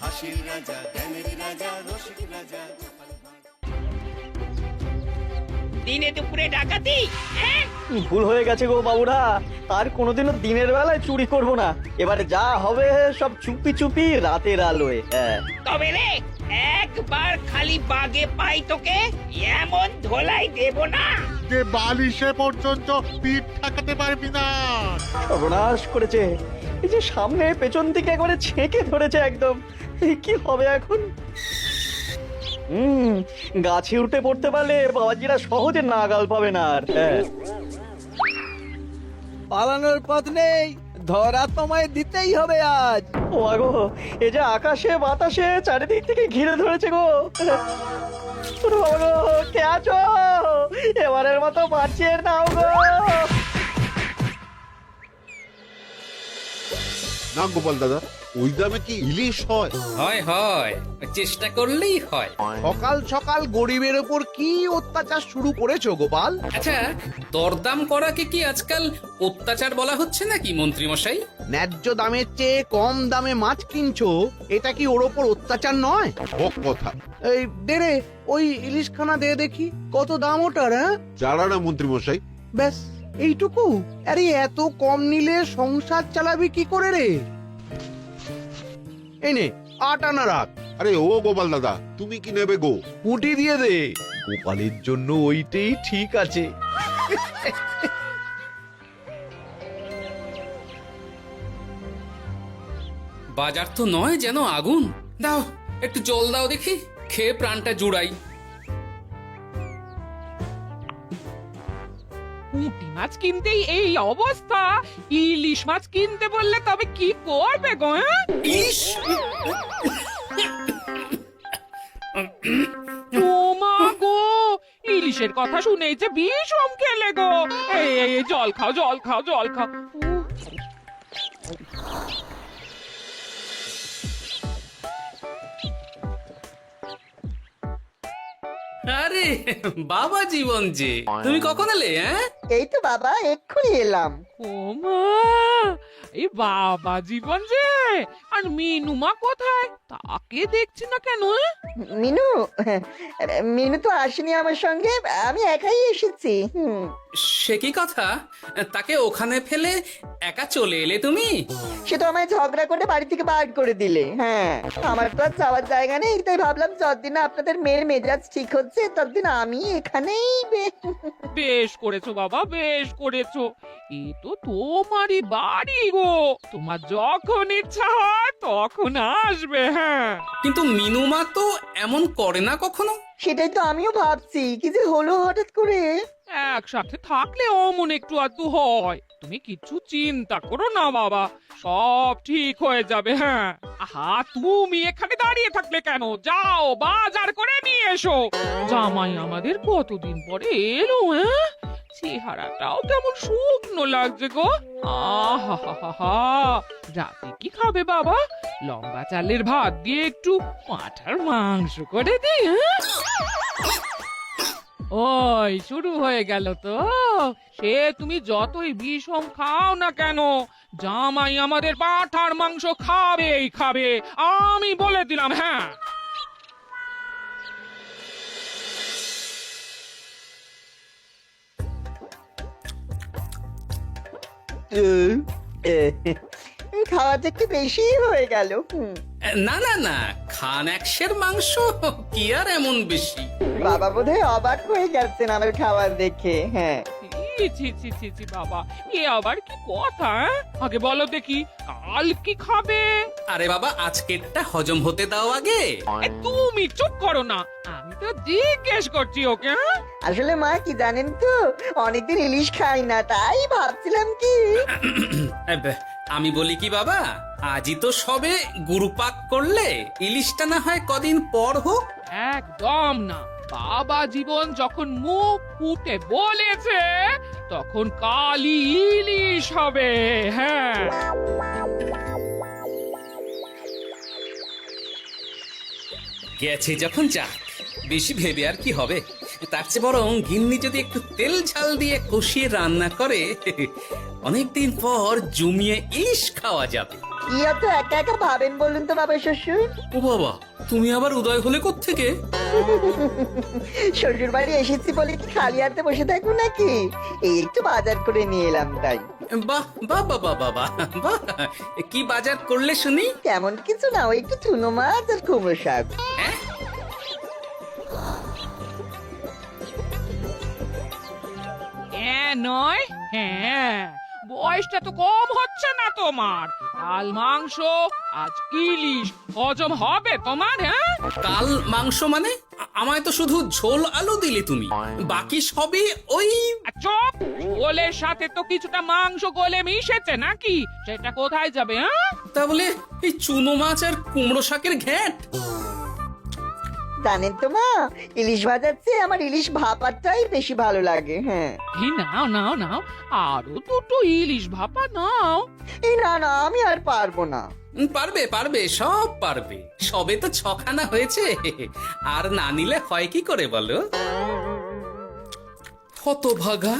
হাসির রাজা জ্ঞানের রাজা রসিক রাজা। দিনে দুপুরে ডাকাতি, হ্যাঁ? ভুল হয়ে গেছে গো বাবুরা, আর কোনোদিনও দিনের বেলায় চুরি করব না। এবারে যা হবে সব চুপি চুপি রাতের আলোয়। হ্যাঁ, তবে রে, একবার খালি বাগে পাই তোকে এমন ধোলাই দেব না। যে বালিশে পর্যন্ত পিঠ ঠাকাতে পারবি না। সর্বনাশ করেছে। এই যে সামনে পেছন দিকে একবারে ছেঁকে ধরেছে একদম। এই কি হবে এখন? গাছে উঠে পড়তে পারলে বাবাজিরা সহজে নাগাল পাবে না আর। হ্যাঁ, পালানোর পথ নেই, ধরা তোমায় দিতেই হবে আজ। ও আগো, এ যে আকাশে বাতাসে চারিদিক থেকে ঘিরে ধরেছে গো। ওরে বাবা গো, কে আছো? এবারের মতো বাঁচিয়ে নাও গো। না গোপাল দাদা, ওই দামে কি ইলিশ হয়? হয় হয়, চেষ্টা করলেই হয়। সকাল সকাল গরিবের ওপর কি অত্যাচার শুরু করেছো গোপাল? আচ্ছা, দরদাম করাকে কি আজকাল অত্যাচার বলা হচ্ছে নাকি মন্ত্রী মশাই? ন্যায্য দামের চেয়ে কম দামে মাছ কিনছো, এটা কি ওর ওপর অত্যাচার নয়? হক কথা। এই দেরে ওই ইলিশখানা দে দেখি, কত দাম ওটার? হ্যাঁ, চারা না মন্ত্রী মশাই। ব্যাস এইটুকু? আরে এত কম নিলে সংসার চালাবি কি করে রে? এই নে 8 আনা রাখ। আরে ও গোপাল দাদা, তুমি কি নেবে গো? পুঁটি দিয়ে দে, গোপালের জন্য ওইটাই ঠিক আছে। বাজার তো নয় যেন আগুন। দাও একটু জল দাও দেখি, খেয়ে প্রাণটা জুড়াই। পুঁটি মাছ কিনতেই এই অবস্থা, ইলিশ মাছ কিনতে বললে তবে কি করবে গো? হ্যাঁ? ইস! ও মা গো, ইলিশের কথা শুনেই যে বিষম খেলে গো। এই জল খাও, জল খাও, জল খাও। আরে বাবা জীবন যে, তুমি কখন এলে? হ্যাঁ, এই তো বাবা এক্ষুনি এলাম। ও মা, এই বাবা জীবন যে, আর মিনুমা কোথায়? তাকে দেখছি না কেন? মিনু মিনু তো আসেনি আমার সঙ্গে, আমি একাই এসেছি। সে কি কথা? তাকে ওখানে ফেলে একা চলে এলে তুমি? সে তো আমায় ঝগড়া করে বাড়ি থেকে বার করে দিলে। হ্যাঁ, আমার তো আর যাওয়ার জায়গা নেই, তাই ভাবলাম যতদিন না আপনাদের মেয়ের মেজাজ ঠিক হচ্ছে ততদিন আমি এখানেই বেশ করেছো বাবা, বেশ করেছো। এ তো তোমারই বাড়ি গো, তোমার যখন ইচ্ছা হয় তখন আসবে। হ্যাঁ, কিন্তু মিনুমা তো এমন করে না কখনো। সেটাই তো আমিও ভাবছি, কি যে হলো হঠাৎ করে। একসাথে থাকলে অমন একটু আধটু হয়। তুমি কিছু চিন্তা করো না বাবা, সব ঠিক হয়ে যাবে। হ্যাঁ, আহা, তুমি এখানে দাঁড়িয়ে থাকলে কেন? যাও বাজার করে নিয়ে এসো। জামাই আমাদের কতদিন পরে এলো। হ্যাঁ, চেহারাটাও কেমন শুকনো লাগছে গো। আহা হা হা হা, রাতে কি খাবে বাবা? লম্বা চালের ভাত দিয়ে একটু পাঁঠার মাংস করে দিই। হ্যাঁ, ওই শুরু হয়ে গেল তো। সে তুমি যতই বিষম খাও না কেন, জামাই আমাদের পাঁঠার মাংস খাবেই খাবে, আমি বলে দিলাম। হ্যাঁ, খাওয়াটা একটু বেশি হয়ে গেল। না না না, খান একশের মাংস কি আর এমন বেশি? বাবা বোধহয় অবাক হয়ে গেছেন আমার খাবার দেখে। হ্যাঁ, ছি ছি ছি ছি ছি বাবা, এ আবার কি কথা? আগে বলো দেখি, কাল কি খাবে? আরে বাবা, আজকেরটা হজম হতে দাও আগে। তুমি চুপ করো না, আমি তো জিজ্ঞেস করছি ওকে। আসলে মা কি জানেন তো, অনেকদিন ইলিশ খাই না, তাই ভাবছিলাম কি। আমি বলি কি বাবা, আজই তো সবে গুরুপাক করলে, ইলিশটা না হয় কদিন পর হোক। একদম না, বাবা জীবন যখন মুখ ফুটে বলেছে তখন কালই ইলিশ হবে। হ্যাঁ, গেছে যখন যাক, বেশি ভেবে আর কি হবে। তার চেয়ে বরং গিন্নি যদি একটু তেল ঝাল দিয়ে কষিয়ে রান্না করে অনেকদিন পর জমিয়ে ইলিশ খাওয়া যাবে। কি এত একা একা ভাবেন বলুন তো বাবা শ্বশুর? ও বাবা, তুমি আবার উদয় হলে কোত্থেকে? শ্বশুর বাড়ি এসেছি বলে কি খালি হাতে বসে থাকবো নাকি? এই একটু বাজার করে নিয়ে এলাম তাই। বাহ বাহ বাহ বাহ বাহ বাহ, বাহ। কি বাজার করলে শুনি? তেমন কিছু না, ওই একটু চুনো মাছ আর কুমড়ো শাক। হ্যাঁ? হ্যাঁ নয়, হ্যাঁ বয়সটা তো কম হচ্ছে না তোমার। কাল মাংস, আজ ইলিশ, হজম হবে তোমার? হ্যাঁ, কাল মাংস মানে? আমায় তো শুধু ঝোল আলু দিলে তুমি, বাকি সবই ওই। আর চুপ! গোলের সাথে তো কিছুটা মাংস গলে মিশেছে নাকি? সেটা কোথায় যাবে? হ্যাঁ, তা বলে এই চুনো মাছ আর কুমড়ো শাকের ঘ্যাঁট? জানেন তো মা, ইলিশ ভাজার চেয়ে আমার ইলিশ ভাপাটাই বেশি ভালো লাগে। হ্যাঁ, এই নাও নাও নাও, আরো দুটো ইলিশ ভাপা নাও। এই না না, আমি আর পারবো না। পারবে পারবে, সব পারবে। সবে তো 6খানা হয়েছে, আর না নিলে হয় কি করে বলো? হতভাগা,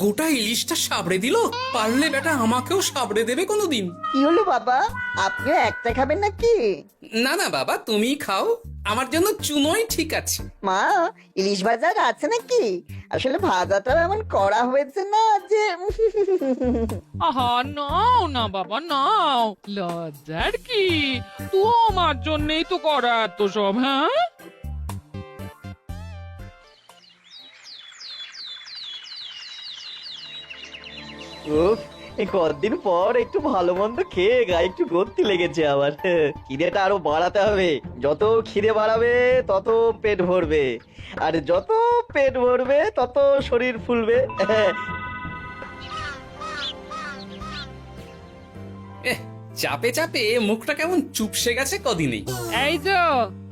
গোটা ইলিশটা সাবড়ে দিল। পারলে বেটা আমাকেও সাবড়ে দেবে কোনোদিন। কি হলো বাবা, আপনিও একটা খাবেন নাকি? না না বাবা, তুমি খাও, আমার জন্য চুনোই ঠিক আছে। মা, ইলিশ ভাজা আছে নাকি? আসলে ভাজাটা এমন করা হয়েছে না যে আহা, নাও না বাবা নাও, লজ্জার কি? তোমার জন্যই তো করা এত সব। হ্যাঁ, উফ, এই কতদিন পর একটু ভালো মন্দ খেয়ে গায়ে একটু গতি লেগেছে আবার। খিদেটা আরো বাড়াতে হবে। যত খিদে বাড়াবে তত পেট ভরবে, আর যত পেট ভরবে তত শরীর ফুলবে। চাপে চাপে মুখটা কেমন চুপসে গেছে কদিনেই। এই তো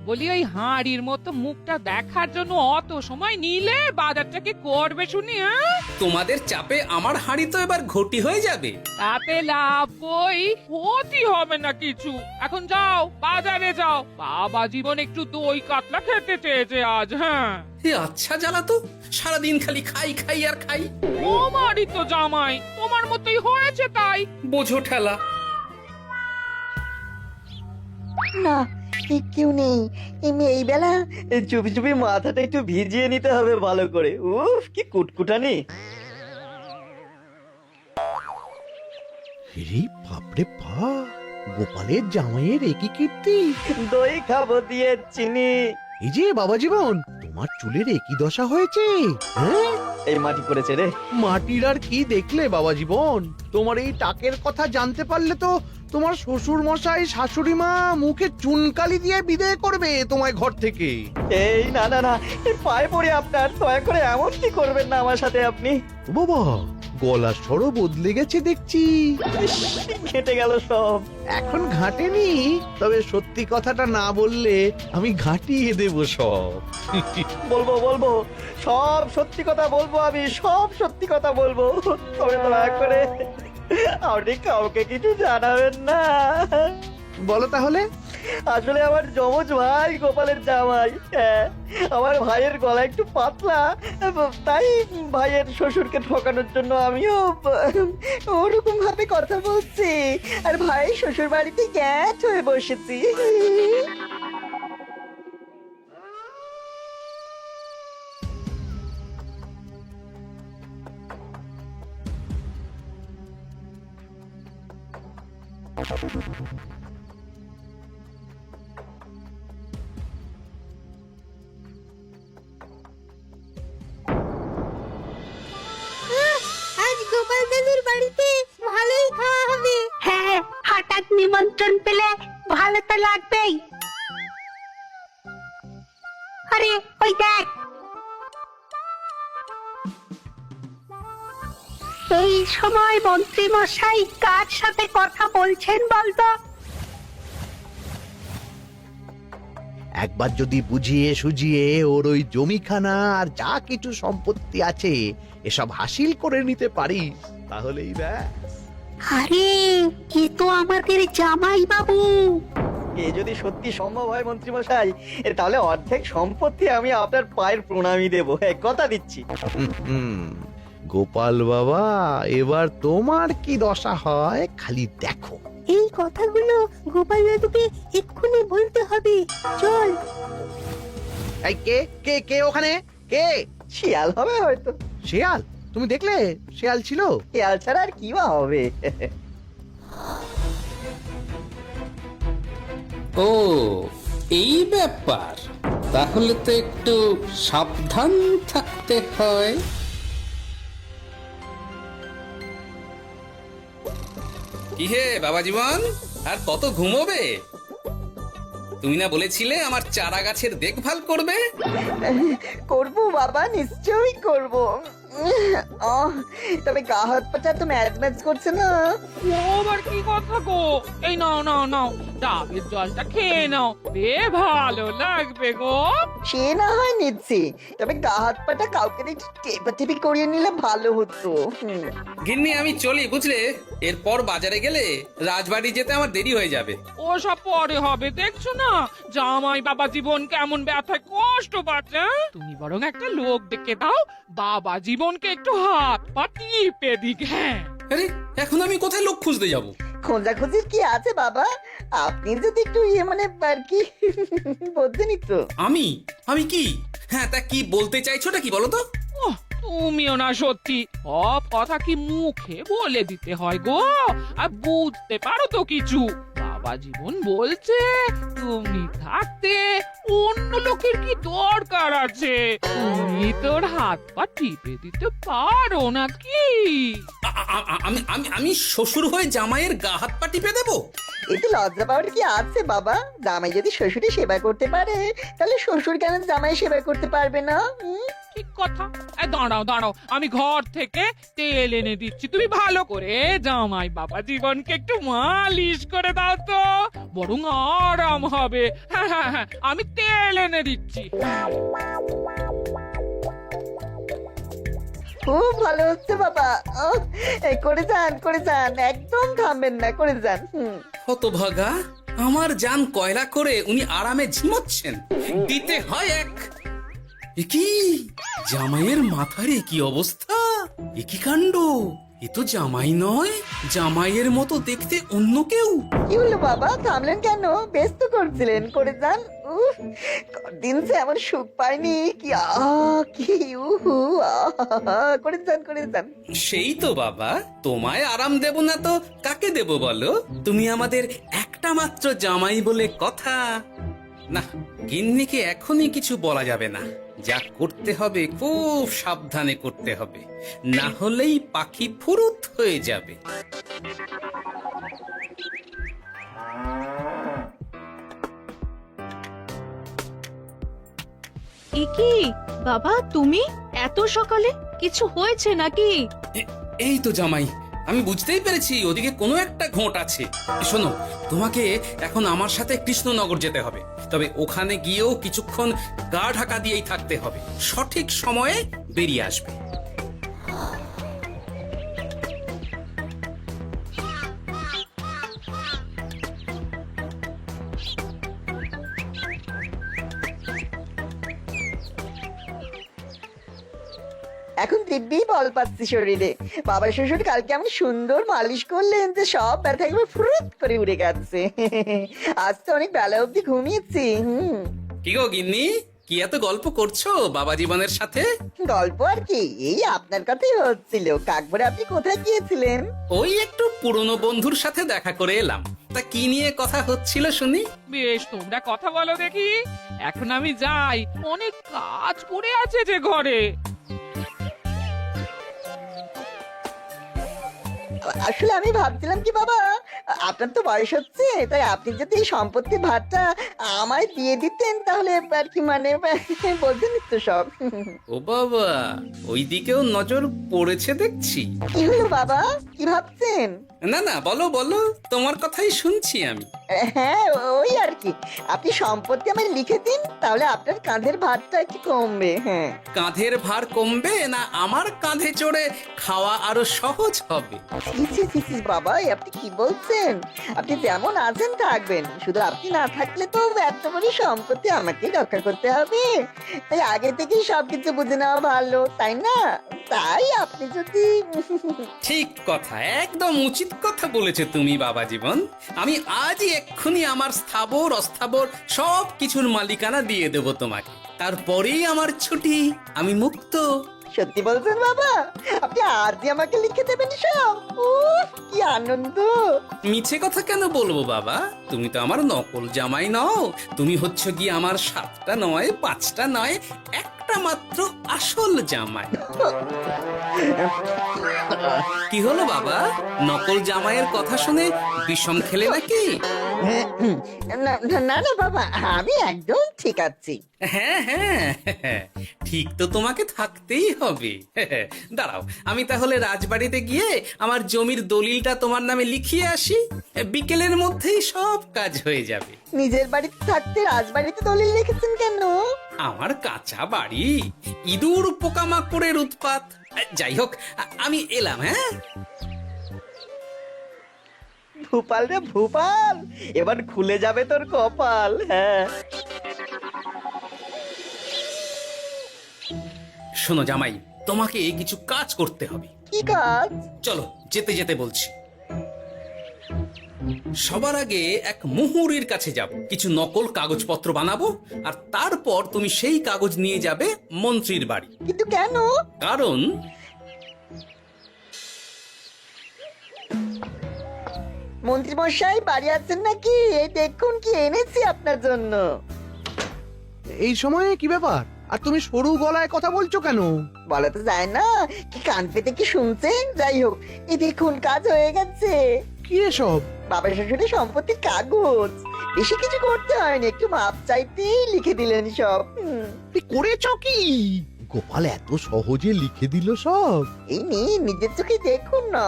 বলি, ওই হাঁড়ির মতো মুখটা দেখার জন্য অত সময় নিলে বাজারটা কি করবে শুনি? হ্যাঁ, তোমাদের চাপে আমার হাঁড়ি তো এবার ঘটি হয়ে যাবে। তাতে লাভ কই, ক্ষতি হবে না কিছু। এখন যাও, বাজারে যাও। বাবা জীবন একটু দই কাতলা খেতে চেয়েছে আজ। হ্যাঁ, এ আচ্ছা জ্বালা তো, সারাদিন খালি খাই খাই আর খাই। তোমারই তো জামাই, তোমার মতোই হয়েছে তাই। বোঝো ঠেলা। না, কেউ নেই এই বেলা। চুপি চুপি মাথাটা একটু ভিজিয়ে নিতে হবে ভালো করে। উফ, কি কুটকুটানি। বাপরে বাপ, গোপালের জামাইয়ের একই কীর্তি। দই খাবো দিয়ে চিনি। এই যে বাবা জীবন, তোমার চুলের একই দশা হয়েছে। হ্যাঁ, এই মাটি করেছে রে। মাটির আর কি দেখলে বাবা জীবন? তোমার এই টাকের কথা জানতে পারলে তো তোমার শ্বশুর মশাই শাশুড়ি মা মুখে চুনকালি দিয়ে বিদায় করবে তোমায় ঘর থেকে। এই না না না, এই পায়ে পড়ে আপনার, দয়া করে এমন কি করবেন না আমার সাথে আপনি। ও বাবা, গলার স্বরও বদলে গেছে দেখছি। ইস, ঘেঁটে গেল সব। এখন ঘাটেনি, তবে সত্যি কথাটা না বললে আমি ঘাটিয়ে দেব সব। বলবো বলবো, সব সত্যি কথা বলবো, আমি সব সত্যি কথা বলবো। তবে দয়া করে আপনি কাউকে কিছু জানাবেন না। বলো তাহলে। আসলে আমার যমজ ভাই গোপালের জামাই, হ্যাঁ, আমার ভাইয়ের গলা একটু পাতলা, তাই ভাইয়ের শ্বশুরকে ঠকানোর জন্য আমিও ওরকম ভাবে কথা বলছি, আর ভাই শ্বশুর বাড়িতে গ্যাট হয়ে বসেছি। আজ গোপাল দাদুর বাড়িতে ভালোই খাওয়া হবে। হ্যাঁ, হঠাৎ নিমন্ত্রণ পেলে ভালো তো লাগবেই। আরে ওই দেখ, এই সময় মন্ত্রী মশাই কার সাথে কথা বলছেন বলতো? একবার যদি বুঝিয়ে সুঝিয়ে ওর ওই জমিখানা আর যা কিছু সম্পত্তি আছে এসব হাসিল করে নিতে পারিস, তাহলেই ব্যাস। আরে এ তো আমাদের জামাই বাবু। এ যদি সত্যি সম্ভব হয় মন্ত্রী মশাই, তাহলে অর্ধেক সম্পত্তি আমি আপনার পায়ের প্রণামী দেবো, কথা দিচ্ছি। হুম, গোপাল বাবা, এবার তোমার কি দশা হয় খালি দেখো। এই কথাগুলো গোপাল দাদুকে এক্ষুনি বলতে হবে। চল। এই কে কে কে ওখানে? কে? শিয়াল হবে হয়তো। শেয়াল? তুমি দেখলে শেয়াল ছিল? শিয়াল ছাড়া আর কি বা হবে? ও এই ব্যাপার, তাহলে তো একটু সাবধান থাকতে হয়। কি হে বাবা জীবন, আর কত ঘুমোবে? তুমি না বলেছিলে আমার চারা গাছের দেখভাল করবে? করবো বাবা, নিশ্চয়ই করবো। তবে গা হাত পাটা তো ম্যাচ ম্যাচ করছে না। ও আবার কি কথা গো? এই নাও নাও নাও, ডাবের জলটা খেয়ে নাও, বে ভালো লাগবে গো। সে না হয় নিচ্ছি, তবে গা হাত পাটা কাউকে একটু টেপাটেপি করিয়ে নিলে ভালো হতো। গিন্নি আমি চলি বুঝলে, এরপর বাজারে গেলে রাজবাড়ি যেতে আমার দেরি হয়ে যাবে। ও সব পরে হবে, দেখছো না জামাই বাবা জীবন কেমন ব্যথায় কষ্ট পাচ্ছে। তুমি বরং একটা লোক ডেকে দাও, বাবা জীবনকে একটু হাত পা টিপে দিক। হ্যাঁ, আরে এখন আমি কোথায় লোক খুঁজতে যাব? খোঁজাখুঁজির কি আছে বাবা, আপনি যদি একটু মানে আর কি বলতেনই তো। আমি আমি কি? হ্যাঁ তা কি বলতে চাইছোটা কি বলো তো? ওহ, তুমিও না সত্যি সব কথা কি মুখে বলে দিতে হয় গো? আর বুঝতে পারো তো কিছু? বাবা জীবন বলছে তুমি থাকতে অন্য লোকের কি দরকার আছে? তুমি তোর হাত পা টিপে দিতে পারো নাকি? আমি আমি আমি শ্বশুর হয়ে জামাইয়ের গা হাত পা টিপে দেবো? এতে লজ্জা পাওয়ার কি আছে বাবা? জামাই যদি শ্বশুরের সেবা করতে পারে, তাহলে শ্বশুর কেন জামাই সেবা করতে পারবে না? ঠিক কথা। দাঁড়াও দাঁড়াও, আমি ঘর থেকে তেল এনে দিচ্ছি, তুমি ভালো করে জামাই বাবা জীবনকে একটু মালিশ করে দাও তো, বরং আরাম হবে। হ্যাঁ হ্যাঁ হ্যাঁ, আমি তেল এনে দিচ্ছি। খুব ভালো হচ্ছে বাবা। এই করে যান, একদম থামবেন না, করে যান। হতভাগা, আমার জান কয়লা করে উনি আরামে ঝিমোচ্ছেন, দিতে হয় এক। এ কি জামাইয়ের মাথার কি অবস্থা? এ কি কাণ্ড! এ তো জামাই নয়, জামাইয়ের মতো দেখতে অন্য কেউ। কি হলো বাবা, থামলেন কেন? ব্যস্ত করছিলেন, করে যান। দিন সে এমন সুখ পাইনি। কি কি উহু, করে যান। সেই তো বাবা, তোমায় আরাম দেব না তো কাকে দেব বলো? তুমি আমাদের একটা মাত্র জামাই বলে কথা। না, গিন্নিকে এখনই কিছু বলা যাবে না। যা করতে হবে খুব সাবধানে করতে হবে, না হলেই পাখি ফুরুত হয়ে যাবে। কি বাবা, তুমি এত সকালে? কিছু হয়েছে নাকি? এই তো জামাই, আমি বুঝতেই পেরেছি ওদিকে কোনো একটা ঘোট আছে। শোনো, তোমাকে এখন আমার সাথে কৃষ্ণনগর যেতে হবে, তবে ওখানে গিয়েও কিছুক্ষণ গা ঢাকা দিয়েই থাকতে হবে, সঠিক সময়ে বেরিয়ে আসবে। এখন দিব্যি বল পাচ্ছি শরীরে। বাবার শ্বশুর কালকে আমি সুন্দর মালিশ করলেন যে সব ব্যথা একেবারে ফুরুত করে উড়ে গেছে। আজ তো অনেক বেলা অবধি ঘুমিয়েছি। কি গো গিন্নি, কি এত গল্প করছো বাবা জীবনের সাথে? গল্প আর কি, এই আপনার কথাই হচ্ছিল। কাকবরে আপনি কোথায় গিয়েছিলেন? ওই একটু পুরনো বন্ধুর সাথে দেখা করে এলাম। তা কি নিয়ে কথা হচ্ছিল শুনি? বেশ, তোমরা কথা বলো দেখি। এখন আমি যাই, অনেক কাজ পড়ে আছে যে ঘরে। আসলে আমি ভাবছিলাম কি বাবা, আপনার তো বয়স হচ্ছে, তাই আপনি যদি এই সম্পত্তির ভাগটা আমায় দিয়ে দিতেন তাহলে আর কি, মানে বলতেন তো সব। ও বাবা, ওই দিকেও নজর পড়েছে দেখছি। কি হলো বাবা, কি ভাবছেন? না না, বলো বলো, তোমার কথাই শুনছি আমি। হ্যাঁ, ওই আর কি, আপনি সম্পত্তি আমায় লিখে দিন, তাহলে আপনার কাঁধের ভারটা একটু কমবে। হ্যাঁ, কাঁধের ভার কমবে না আমার কাঁধে চড়ে খাওয়া আরো সহজ হবে? বাবা, আপনি কি বলছেন? বুঝেছেন? আপনি যেমন আছেন থাকবেন, শুধু আপনি না থাকলে তো এত বড় সম্পত্তি আমাকেই রক্ষা করতে হবে। তাই আগে থেকেই সবকিছু বুঝে নেওয়া ভালো, তাই না? তাই আপনি যদি ঠিক কথা, একদম উচিত কথা বলেছো তুমি বাবা জীবন। আমি আজই এক্ষুনি আমার স্থাবর অস্থাবর সব কিছুর মালিকানা দিয়ে দেব তোমাকে, তারপরেই আমার ছুটি, আমি মুক্ত। সত্যি বলছেন বাবা? আপনি আজই আমাকে লিখে দেবেন সব? উফ, কি আনন্দ! মিছে কথা কেন বলবো বাবা? তুমি তো আমার নকল জামাই নও, তুমি হচ্ছে কি আমার 7টা নয় 5টা নয় একটা মাত্র আসল জামাই। কি হলো বাবা, নকল জামাইয়ের কথা শুনে বিষম খেলে নাকি? না না না না বাবা, আমি একদম ঠিক আছি। হ্যাঁ হ্যাঁ, ঠিক তো তোমাকে থাকতেই হবে। দাঁড়াও, আমি তাহলে রাজবাড়িতে গিয়ে আমার জমির দলিলটা তোমার নামে লিখিয়ে আসি, বিকেলের মধ্যেই সব কাজ হয়ে যাবে। নিজের বাড়িতে থাকতে রাজবাড়িতে দলিল রেখেছেন কেন? আমার কাঁচা বাড়ি, ইঁদুর পোকামাকড়ের উৎপাত। যাই হোক, আমি এলাম। হ্যাঁ, ভূপাল রে ভূপাল, এবার খুলে যাবে তোর কপাল। হ্যাঁ, শোনো জামাই, তোমাকে কিছু কাজ করতে হবে। কি কাজ? চলো যেতে যেতে বলছি। সবার আগে এক মুহুরির কাছে যাব, কিছু নকল কাগজপত্র বানাবো, আর তারপর তুমি সেই কাগজ নিয়ে যাবে মন্ত্রীর বাড়ি। কিন্তু কেন? কারণ মন্ত্রী মশাই বাড়ি আছেন নাকি? এই দেখুন কি এনেছি আপনার জন্য। এই সময়ে কি ব্যাপার? আর তুমি সরু গলায় কথা বলছো কেন? বলা তো যায় না, কি কান পেতে কি শুনছেন? যাই হোক, এই দেখুন কাজ হয়ে গেছে। কি এসব? বাবা শ্বশুরের সম্পত্তির কাগজ। বেশি কিছু করতে হয়নি, একটু মাপ চাইতেই লিখে দিলেন সব। তুমি করেছো কি? গোপাল এত সহজে লিখে দিল সব? এই নিয়ে নিজের চোখে দেখুন না।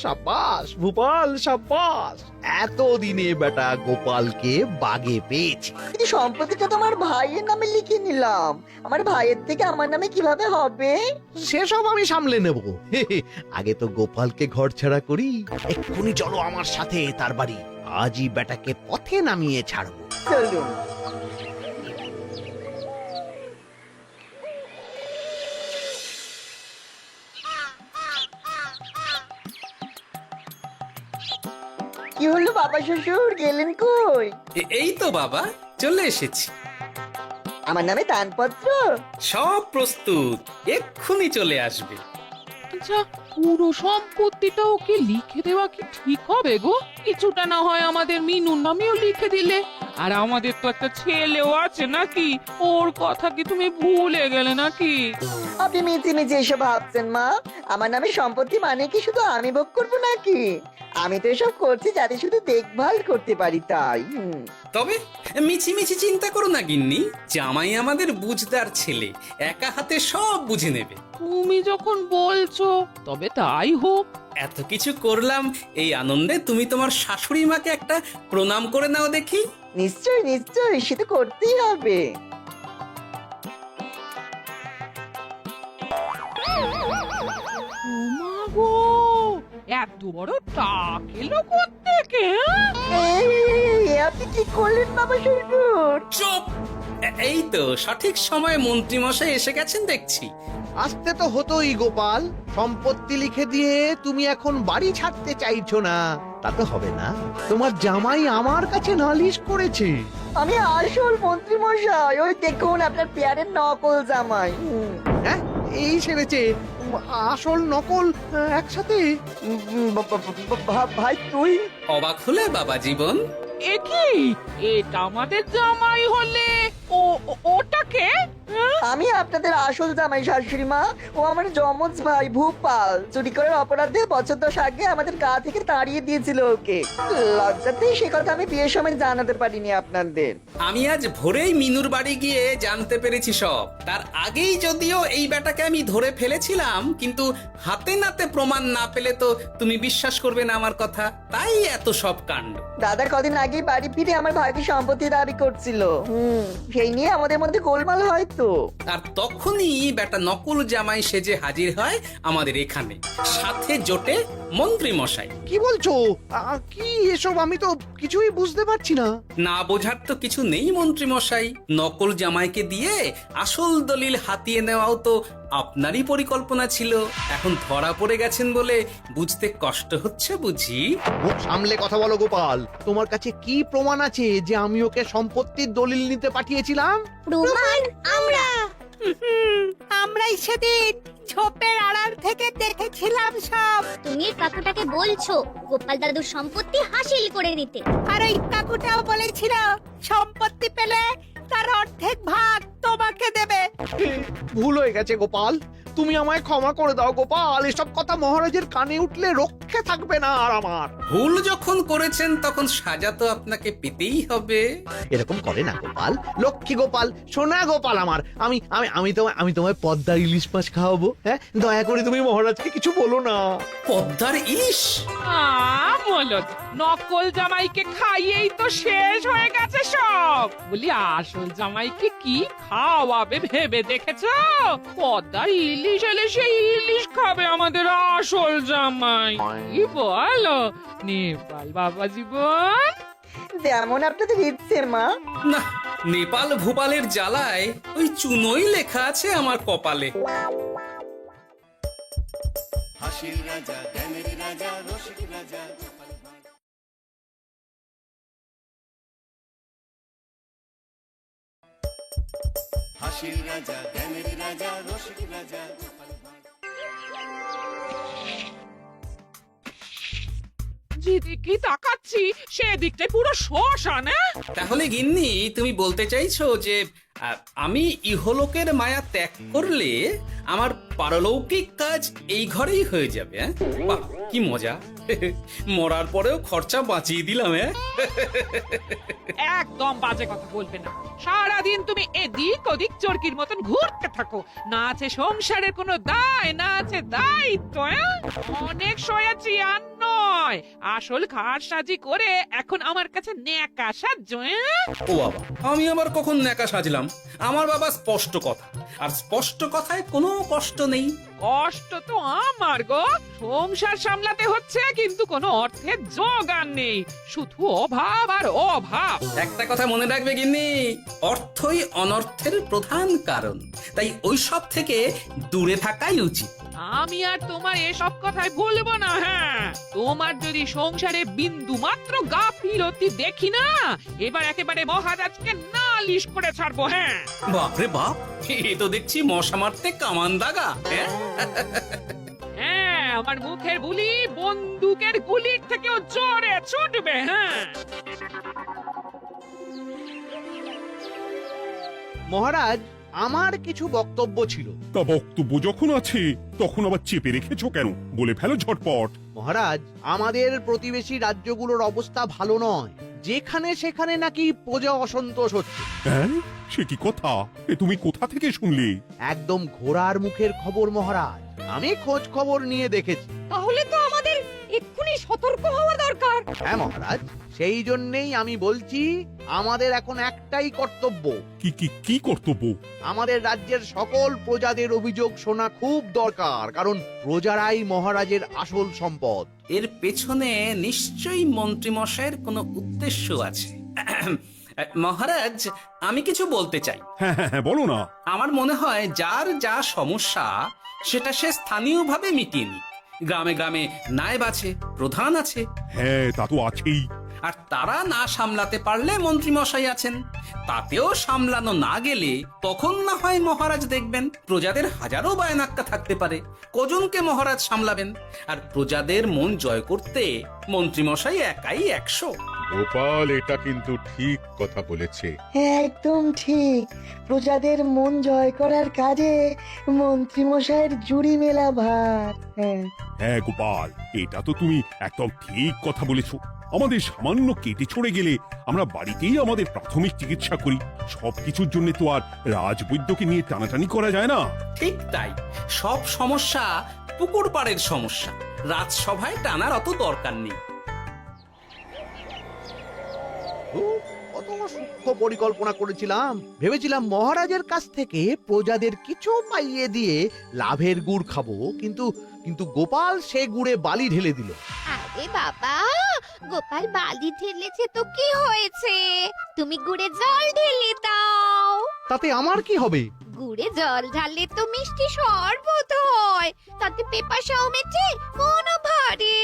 সাব্বাস ভূপাল, সাব্বাস। এতদিনে বেটা গোপালকে বাগে পেয়েছি। কিন্তু সম্পত্তিটা তো আমার ভাইয়ের নামে লিখে নিলাম, আমার ভাইয়ের থেকে আমার নামে কিভাবে হবে? সেসব আমি সামলে নেব। আগে তো গোপালকে ঘর ছাড়া করি। এক্ষুনি চলো আমার সাথে তার বাড়ি, আজই বেটাকে পথে নামিয়ে ছাড়বো। চলুন। কি হলো বাবা শ্বশুর, গেলেন কই? এই তো বাবা চলে এসেছি। আমার নামে দানপত্র? সব প্রস্তুত, এক্ষুনি চলে আসবে। আচ্ছা, পুরো সম্পত্তিটা ওকে লিখে দেওয়া কি ঠিক হবে গো? কিছুটা না হয় আমাদের মিনুর নামেও লিখে দিলে। আর আমাদের তো একটা ছেলেও আছে নাকি? ওর কথা কি তুমি ভুলে গেলে নাকি? আপনি মিছি মিছি এসব ভাবছেন মা? আমার নামে সম্পত্তি মানে কি শুধু আমি ভোগ করবো নাকি? আমি তো এসব করছি যাতে শুধু দেখভাল করতে পারি, তাই। তবে মিছি মিছি চিন্তা করো না গিন্নি, জামাই আমাদের বুঝদার ছেলে, একা হাতে সব বুঝে নেবে। তুমি যখন বলছো তবে তাই হোক। এত কিছু করলাম, এই আনন্দে তুমি তোমার শাশুড়ি মাকে একটা প্রণাম করে নাও দেখি। নিশ্চয় নিশ্চয়, সে তো করতেই হবে। ওমা গো, এত বড় টাক এলো কোত্থেকে? এই, আপনি কি করলেন বাবা শ্বশুর? চুপ! এই তো সঠিক সময়ে মন্ত্রী মশাই এসে গেছেন দেখছি। আসতে তো হতোই গোপাল, সম্পত্তি লিখে দিয়ে তুমি এখন বাড়ি ছাড়তে চাইছো না, তা তো হবে না। তোমার জামাই আমার কাছে নালিশ করেছে। আমি আসল মন্ত্রী মশাই, ওই দেখুন আপনার পেয়ারের নকল জামাই। হ্যাঁ, এই সেরেছে আসল নকল একসাথে। ভাই তুই? অবাক হলে বাবা জীবন? এ কি, এটা আমাদের জামাই হলে ওটাকে? আমি আপনাদের আসল জামাই শাশুড়ি মা। ও আমার যমজ ভাই ভূপাল। চুরি করার অপরাধে বছর 10 আগে আমাদের গা থেকে তাড়িয়ে দিয়েছিল ওকে। লজ্জাতে সে কথা আমি বিয়ের সময় জানাতে পারিনি আপনাদের। আমি আজ ভোরেই মিনুর বাড়ি গিয়ে জানতে পেরেছি সব। তার আগেই যদিও এই বেটাকে আমি ধরে ফেলেছিলাম, কিন্তু হাতে নাতে প্রমাণ না পেলে তো তুমি বিশ্বাস করবে না আমার কথা, তাই এত সব কাণ্ড। দাদা কদিন আগেই বাড়ি ফিরে আমার ভাইকে সম্পত্তি দাবি করছিল। সেই নিয়ে নিয়ে আমাদের মধ্যে গোলমাল হয় তো। আর তখনই বেটা নকল জামাই সেজে হাজির হয় আমাদের এখানে, সাথে জোটে মন্ত্রী মশাই। কি বলছো? কি এসব? আমি তো কিছুই বুঝতে পারছি না। না বোঝার তো কিছু নেই মন্ত্রী মশাই, নকল জামাইকে দিয়ে আসল দলিল হাতিয়ে নেওয়াও তো আপনারই পরিকল্পনা ছিল। এখন ধরা পড়ে গেছেন বলে বুঝতে কষ্ট হচ্ছে বুঝি? মুখ সামলে কথা বলো গোপাল। তোমার কাছে কি প্রমাণ আছে যে আমি ওকে সম্পত্তির দলিল নিতে পাঠিয়েছিলাম? প্রমাণ আমরাই সেদিন ঝোপের আড়াল থেকে দেখেছিলাম সব। তুমি কাকুটাকে বলছো গোপাল দাদুর সম্পত্তি হাসিল করে নিতে। আর ওই কাকুটাও বলেছিল সম্পত্তি পেলে তার অর্ধেক ভাগ তোমাকে দেবে। ভুল হয়ে গেছে গোপাল, তুমি আমায় ক্ষমা করে দাও গোপাল। এসব কথা মহারাজের কানে উঠলে রক্ষে থাকবে না আর আমার। ভুল যখন করেছেন তখন সাজা তো আপনাকে পেতেই হবে। এরকম করে না গোপাল, লক্ষ্মী গোপাল, সোনা গোপাল আমার। আমি আমি আমি তোমায় পদ্মার ইলিশ মাছ খাওয়াবো। হ্যাঁ, দয়া করে তুমি মহারাজকে কিছু বলো না। পদ্মার ইলিশ? মলদ, নকল জামাইকে খাইয়েই তো শেষ হয়ে গেছে সব। বলি আসল জামাইকে কি খাওয়াবে ভেবে দেখেছো? পদ্মার ইলিশ এলে সেই ইলিশ খাবে আমাদের আসল জামাই। কি বলো নেপাল বাবা জীবন? যেমন আপনাদের ইচ্ছে মা। না, নেপাল ভোপালের জ্বালায় ওই চুনোই লেখা আছে আমার কপালে। হাসির রাজা জ্ঞানের রাজা রসিক রাজা হাসির রাজা জ্ঞানের রাজা রসিক রাজা যেদিকে তাকাচ্ছি সেদিকটাই পুরো শ্মশান। তাহলে গিন্নি তুমি বলতে চাইছো যে আমি ইহলোকের মায়া ত্যাগ করলে আমার পারলৌকিক কাজ এই ঘরেই হয়ে যাবে? বাহ, কি মজা! মরার পরেও খরচা বাঁচিয়ে দিলাম। একদম বাজে কথা বলবে না। সারাদিন তুমি এদিক ওদিক চরকির মতন ঘুরতে থাকো। না আছে সংসারের কোনো দায়, না আছে দায়িত্ব। অনেক সয়েছি আর নয়, আসল খাট সাজি করে এখন আমার কাছে ন্যাকা সাহায্য। ও বাবা, আমি আবার কখন ন্যাকা সাজলাম? আমার বাবা স্পষ্ট কথা, আর স্পষ্ট কথায় কোনো কষ্ট নেই। কষ্ট তো আমার গো, সংসার সামলাতে হচ্ছে কিন্তু কোনো অর্থের জোগান নেই, শুধু অভাব আর অভাব। একটা কথা মনে রাখবে গিন্নি, অর্থই অনর্থের প্রধান কারণ, তাই ওই সব থেকে দূরে থাকাই উচিত। আমি আর তোমার এসব কথাই বলবো না। হ্যাঁ, তোমার যদি সংসারে বিন্দু মাত্র গাফিলতি দেখি না, এবার একেবারে মহারাজকে নালিশ করে ছাড়বো। হ্যাঁ, বাপরে বাপ, এ তো দেখছি মশা মারতে কামান দাগা। হ্যাঁ, আমার মুখের বুলি বন্দুকের গুলির থেকেও জোরে ছুটবে। হ্যাঁ, মহারাজ, আমার কিছু বক্তব্য ছিল। তা বক্তব্য যখন আছে তখন আবার চেপে রেখেছো কেন? বলে ফেলো ঝটপট। মহারাজ, আমাদের প্রতিবেশী রাজ্যগুলোর অবস্থা ভালো নয়। যেখানে সেখানে নাকি প্রজা অসন্তোষ হচ্ছে। হ্যাঁ, সে কি কথা? এ তুমি কোথা থেকে শুনলে? একদম ঘোড়ার মুখের খবর মহারাজ। আমি খোঁজ খবর নিয়ে দেখেছি। তাহলে তো আমাদের এক্ষুনি সতর্ক হওয়া দরকার। হ্যাঁ মহারাজ, সেই জন্যেই আমি বলছি আমাদের এখন একটাই কর্তব্য। কি কি কি কর্তব্য? আমাদের রাজ্যের সকল প্রজাদের অভিযোগ শোনা খুব দরকার, কারণ প্রজারাই মহারাজের আসল সম্পদ। এর পেছনে নিশ্চয়ই মন্ত্রী মশাইয়ের কোনো উদ্দেশ্য আছে। মহারাজ, আমি কিছু বলতে চাই। হ্যাঁ হ্যাঁ হ্যাঁ, বলো না। আমার মনে হয় যার যা সমস্যা সেটা সে স্থানীয়ভাবে মিটিয়ে নি। গ্রামে গ্রামে নায়েব আছে, প্রধান আছে। হ্যাঁ, তা তো আছেই। আর তারা না সামলাতে পারলে মন্ত্রী মশাই আছেন। তাতেও সামলানো না গেলে তখন না হয় মহারাজ দেখবেন। প্রজাদের হাজারো বায়নাক্কা থাকতে পারে, কজনকে মহারাজ সামলাবেন? আর প্রজাদের মন জয় করতে মন্ত্রী মশাই একাই 100। গোপাল এটা কিন্তু ঠিক কথা বলেছে। একদম ঠিক। প্রজাদের মন জয় করার কাজে মন্ত্রী মশাইয়ের জুড়ি মেলা ভার। হ্যাঁ হ্যাঁ গোপাল, এটা তো তুমি একদম ঠিক কথা বলেছো। আমাদের সামান্য কেটে ছড়ে গেলে আমরা বাড়িতেই আমাদের প্রাথমিক চিকিৎসা করি। সবকিছুর জন্য তো আর রাজবৈদ্যকে নিয়ে টানাটানি করা যায় না। ঠিক তাই, সব সমস্যা পুকুর পাড়ের সমস্যা, রাজসভায় টানার অত দরকার নেই। কত সূক্ষ্ম পরিকল্পনা করেছিলাম। ভেবেছিলাম মহারাজের কাছ থেকে প্রজাদের কিছু পাইয়ে দিয়ে লাভের গুড় খাবো, কিন্তু কিন্তু গোপাল সে গুড়ে বালি ঢেলে দিল। আরে বাবা, গোপাল বালি ঢেলেছে তো কি হয়েছে? তুমি গুড়ে জল ঢেলে দাও। তাতে আমার কি হবে? গুড়ে জল ঢাললে তো মিষ্টি শরবত হয়, তাতে পেপাসাও মেটে, মনও ভরে।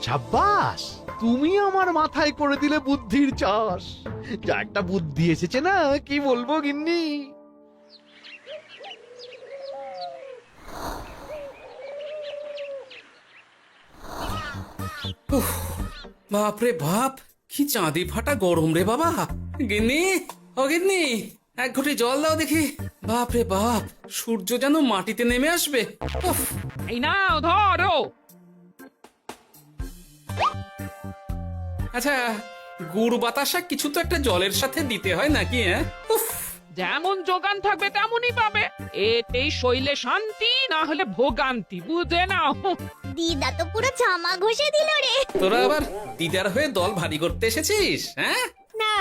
সাব্বাস, তুমি আমার মাথায় করে দিলে বুদ্ধির চাষ। যা একটা বুদ্ধি এসেছে না, কি বলবো গিন্নি। বাপরে বাপ, কি চাঁদি ফাটা গরম রে বাবা। গিন্নি, ও গিন্নি, এক ঘটি জল দাও দেখি। বাপরে বাপ, সূর্য যেন মাটিতে নেমে আসবে। উফ, এই নাও ধরো। আচ্ছা, গুড় বাতাসা কিছু তো একটা জলের সাথে দিতে হয় নাকি? উফ, যেমন যোগান থাকবে তেমনই পাবে। এতেই শৈলে শান্তি, না হলে ভোগান্তি, বুঝে নাও। দিদা তো পুরো জামা ঘষে দিল রে। তোরা আবার দিদার হয়ে দল ভারী করতে এসেছিস? হ্যাঁ, না,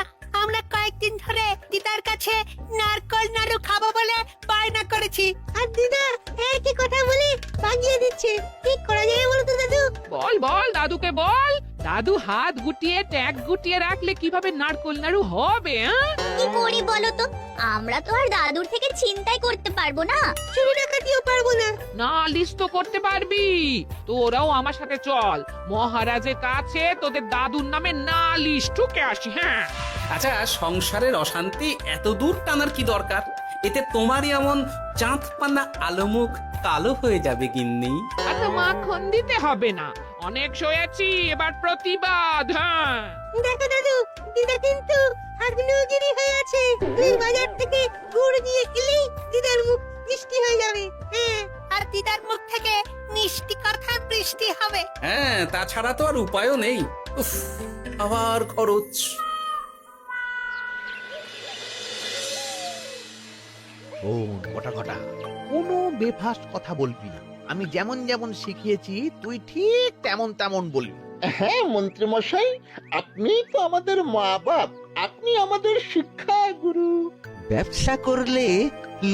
আমরা কয়েকদিন ধরে দিদার কাছে নারকল নাড়ু খাবো বলে বায়না করেছি, আর দিদা একই কথা বলে ভাগিয়ে দিচ্ছে। কি করা যায় বলো তো দাদু? বল বল দাদুকে বল। দাদু হাত গুটিয়ে ট্যাগ গুটিয়ে রাখলে কিভাবে নারকোল নাড়ু হবে? কি করি বলো তো? আমরা তো আর দাদুর থেকে চিন্তাই করতে পারবো না। চুরি ডাকাতিও পারবো না। নালিশ তো করতে পারবি। তোরাও আমার সাথে চল, মহারাজের কাছে তোদের দাদুর নামে নালিশ ঠুকে আসি। হ্যাঁ, আচ্ছা, সংসারের অশান্তি এত দূর টানার কি দরকার? এতে তোমারই এমন চাঁদ পানা আলো মুখ কালো হয়ে যাবে গিন্নি। এত মাখন দিতে হবে না, অনেক সয়েছি, এবার প্রতিবাদ। হ্যাঁ, দেখো দাদু, দিদা কিন্তু আগ্নেয়গিরি হয়ে আছে। তুই বাজার থেকে গুড় নিয়ে গেলেই দিদার মুখ মিষ্টি হয়ে যাবে। হ্যাঁ, আর দিদার মুখ থেকে মিষ্টি কথা বৃষ্টি হবে। হ্যাঁ, তাছাড়া তো আর উপায়ও নেই। উফ, আবার খরচ। গোটা ঘটা কোনো বেফাস কথা বলবি না। আমি যেমন যেমন শিখিয়েছি তুই ঠিক তেমন তেমন বলবি। হ্যাঁ মন্ত্রী মশাই, আপনি তো আমাদের মা বাপ, আপনি আমাদের শিক্ষা গুরু। ব্যবসা করলে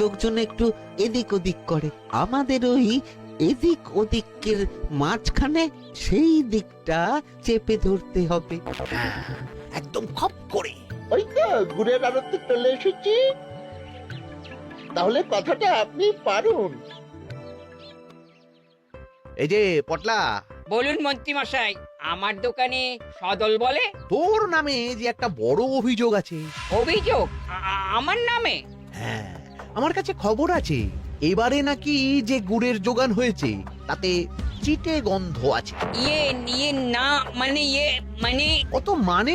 লোকজন একটু এদিক ওদিক করে, আমাদের ওই এদিক ওদিকের মাঝখানে সেই দিকটা চেপে ধরতে হবে। একদম খপ করে। ওই তো গুড়ের আড়তে চলে এসেছি, তাহলে কথাটা আপনি পারুন। এই যে পটলা, বলুন মন্ত্রী মশাই, আমার দোকানে সদল বলে? তোর নামে যে একটা বড় অভিযোগ আছে। অভিযোগ আমার নামে? হ্যাঁ, আমার কাছে খবর আছে এবারে নাকি যে গুড়ের যোগান হয়েছে তাতে চিটে গন্ধ আছে। ইয়ে না, মানে অত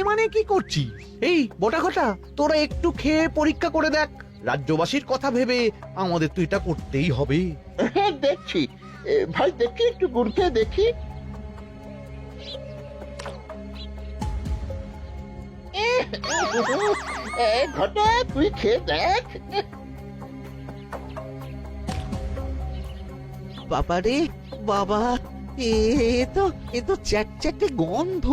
মানে কি করছি? এই বটা ঘটা, তোরা একটু খেয়ে পরীক্ষা করে দেখ। রাজ্যবাসীর কথা ভেবে আমাদের তো এটা করতেই হবে। দেখছি ভাই, দেখি একটু গুড় খেয়ে দেখি। ঘটা, তুই খেয়ে দেখ। বাবারে বাবা, এ তো চ্যাটচ্যাটে গন্ধ।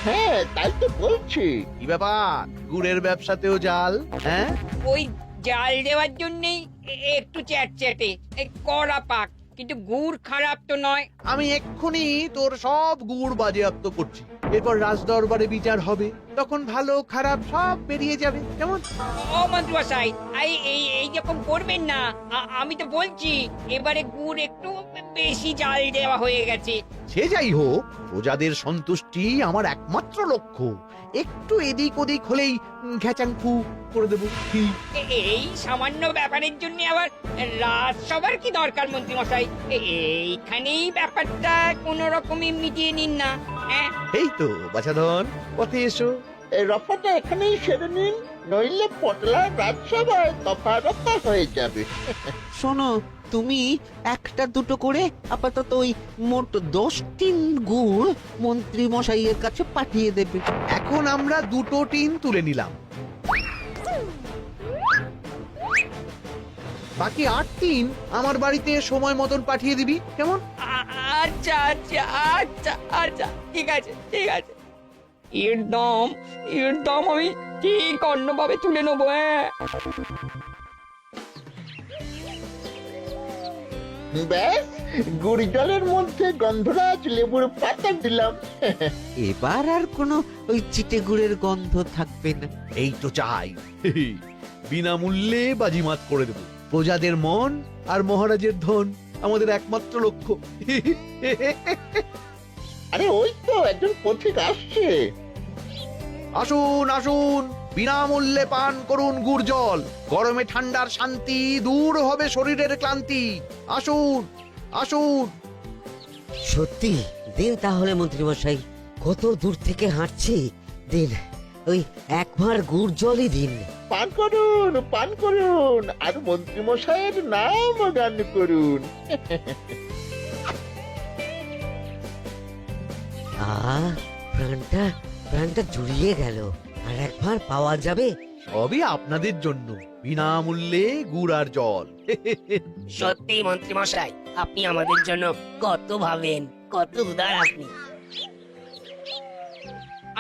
হ্যাঁ, তাই তো বলছি। কি ব্যাপার, গুড়ের ব্যবসাতেও জাল? হ্যাঁ, ওই জাল দেওয়ার জন্যই একটু চ্যাটচ্যাটে, কড়া পাক, কিন্তু গুড় খারাপ তো নয়। আমি এক্ষুনি তোর সব গুড় বাজেয়াপ্ত করছি। এরপর রাজদরবারে বিচার হবে, তখন ভালো খারাপ সব বেরিয়ে যাবে। কেমন? ও মন্ত্রীমশাই, এই রকম করবেন না। আমি তো বলছি এবারে গুড় একটু বেশি জাল দেওয়া হয়ে গেছে। সে যাই হোক, প্রজাদের সন্তুষ্টি আমার একমাত্র লক্ষ্য। একটু এদিক ওদিক হলেই ঘ্যাচাংফু করে দেবো। এই সামান্য ব্যাপারের জন্য আবার রাজসভার কি দরকার মন্ত্রীমশাই? এইখানেই ব্যাপারটা কোন রকমই মিটিয়ে নিন না। হ্যাঁ, এই তো বাছাধন, পথে এসো। রফাটা এখানেই সেরে নিন, নইলে পটলা রাজসভায় তফারফা হয়ে যাবে। শোনো, তুমি একটা দুটো করে আপাতত ওই মোট 10 টিন গুড় মন্ত্রী মশাইয়ের কাছে পাঠিয়ে দেবে। এখন আমরা 2 টিন তুলে নিলাম, বাকি 8 টিন আমার বাড়িতে সময় মতন পাঠিয়ে দিবি। কেমন? আচ্ছা, ঠিক আছে। এর দাম আমি ঠিক অন্যভাবে তুলে নেবো। হ্যাঁ, ব্যাস গুড় জলের মধ্যে গন্ধরাজ লেবুর পাতা দিলাম। এবার আর কোনো ওই চিটে গুড়ের গন্ধ থাকবে না। এই তো চাই। বিনামূল্যে বাজিমাত করে দেব। প্রজাদের মন আর মহারাজের ধন আমাদের একমাত্র লক্ষ্য। আরে ওই তো একজন পথিক আসছে। আসুন আসুন, বিনামূল্যে পান করুন গুড় জল। গরমে ঠান্ডার শান্তি, দূর হবে শরীরের ক্লান্তি। আসুন আসুন। সত্যি দিন তাহলে মন্ত্রীমশাই, কত দূর থেকে হাঁটছি, দিন ওই এক ভাঁড় গুড় জলই দিন। পান করুন আর মন্ত্রী মশাইয়ের নাম গান করুন। প্রাণটা জুড়িয়ে গেল। আর এক ভাঁড় পাওয়া যাবে? সবই আপনাদের জন্য, বিনামূল্যে গুড় আর জল। সত্যি মন্ত্রী মশাই, আপনি আমাদের জন্য কত ভাবেন, কত উদার আপনি।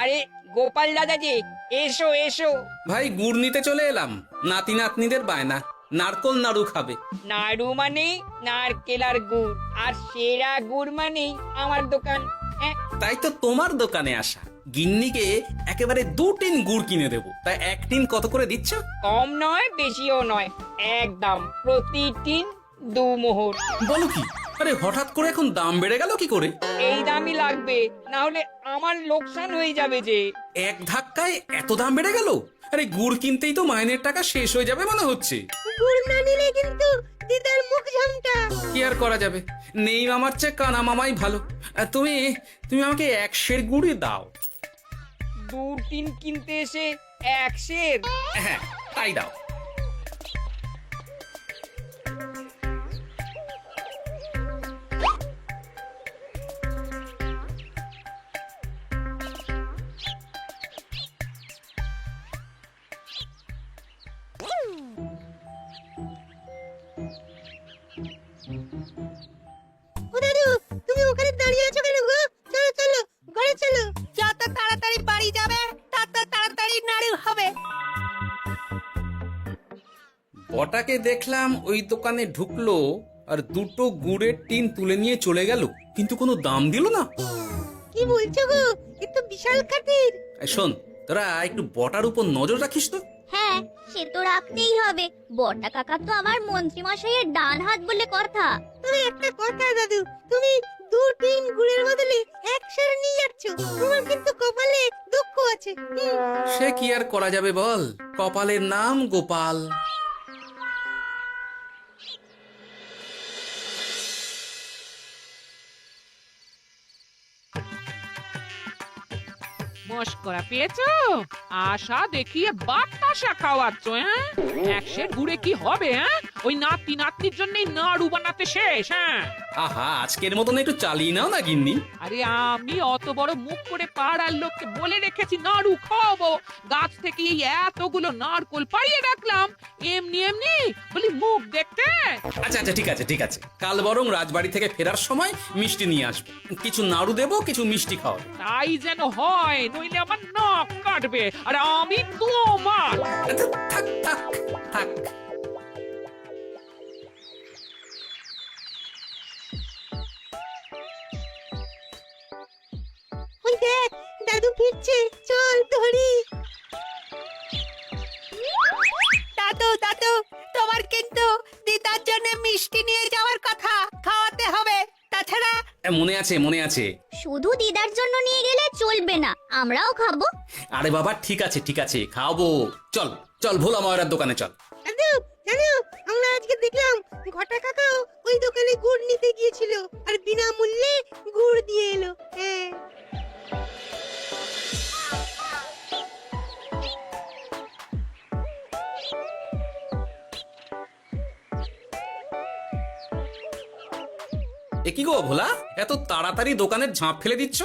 আরে গোপাল দাদা যে, এসো এসো। ভাই গুড় নিতে চলে এলাম। নাতি নাতনিদের বায়না, নারকোল নাড়ু খাবে। নাড়ু মানে নারকেল আর গুড়, আর সেরা গুড় মানে আমার দোকান। তাই তো তোমার দোকানে আসা। গিন্নিকে একেবারে 2 টিন গুড় কিনে দেবো। তাই 1 টিন কত করে দিচ্ছ? কম নয় বেশিও নয়, একদম প্রতি টিন 2 মোহর। বলো কি? আরে হঠাৎ করে এখন দাম বেড়ে গেল কি করে? এই দামই লাগবে, না হলে আমার লোকসান হয়ে যাবে যে। এক ধাক্কায় এত দাম বেড়ে গেল? আরে গুড় কিনতেই তো মাইনের টাকা শেষ হয়ে যাবে মনে হচ্ছে। গুড় না নিলে কিন্তু দিদার মুখ ঝামটা। কি আর করা যাবে, নেই আমার চেয়ে কানা মামাই ভালো। আর তুমি আমাকে 1 সের গুড়ই দাও। 2 টিন কিনতে এসে 1 সের? হ্যাঁ তাই দাও। ও দাদু, তুমি ওখানে দাঁড়িয়ে আছো কেন গো? চলো চলো, ঘরে চলো। যত তাড়াতাড়ি বাড়ি যাবে তত তাড়াতাড়ি নাড়ু হবে। বটাকে দেখলাম ওই দোকানে ঢুকলো আর 2টো গুড়ের টিন তুলে নিয়ে চলে গেল, কিন্তু কোনো দাম দিল না। কি বলছো গো? এ তো বিশাল খাতির। এই শোন, তোরা একটু বটার উপর নজর রাখিস তো। হ্যাঁ, সে তো রাখতেই হবে। বটা কাকা তো আমার মন্ত্রী মশাইয়ের ডান হাত বলে কথা। তবে একটা কথা দাদু, তুমি 2 টিন গুড়ের বদলে 1 সের নিয়ে যাচ্ছ। তোমার কিন্তু কপালে দুঃখ আছে। সে কি আর করা যাবে বল, কপালের নাম গোপাল। মস্করা পেয়েছো? আশা দেখিয়ে বাতাসা খাওয়াচ্ছ। হ্যাঁ, 1 সের গুড়ে কি হবে? হ্যাঁ, ওই নাতি নাতনির জন্যই নাড়ু বানাতে শেষ। হ্যাঁ, আহা, আজকের মতন একটু চালিয়ে নাও না গিন্নি। আরে আমি অত বড় মুখ করে পাড়ার লোককে বলে রেখেছি নাড়ু খাওয়াবো। গাছ থেকে এই এতগুলো নারকোল পাড়িয়ে রাখলাম, এমনি এমনি বলি মুখ দেখতে। আচ্ছা আচ্ছা, ঠিক আছে ঠিক আছে, কাল বরং রাজবাড়ি থেকে ফেরার সময় মিষ্টি নিয়ে আসবো। কিছু নাড়ু দেবো, কিছু মিষ্টি খাওয়াবো। তাই যেন হয়, নইলে আমার নাক কাটবে আর আমি তোমার। আচ্ছা, থাক থাক থাক। ওই দেখ, দাদু ফিরছে, চল ধরি। দাদু দাদু, তোমার কিন্তু দিদার জন্য মিষ্টি নিয়ে যাওয়ার কথা, খাওয়াতে হবে। তাছাড়া মনে আছে মনে আছে। শুধু দিদার জন্য নিয়ে গেলে চলবে না, আমরাও খাবো। আরে বাবা, ঠিক আছে ঠিক আছে, খাওয়াবো। চল চল, ভোলা ময়রার দোকানে চল। দাদু জানো, আমরা আজকে দেখলাম ঘটা কাকাও ওই দোকানে গুড় নিতে গিয়েছিল আর বিনামূল্যে গুড় দিয়ে এলো। হ্যাঁ, এ কি গো ভোলা, এত তাড়াতাড়ি দোকানের ঝাঁপ ফেলে দিচ্ছ?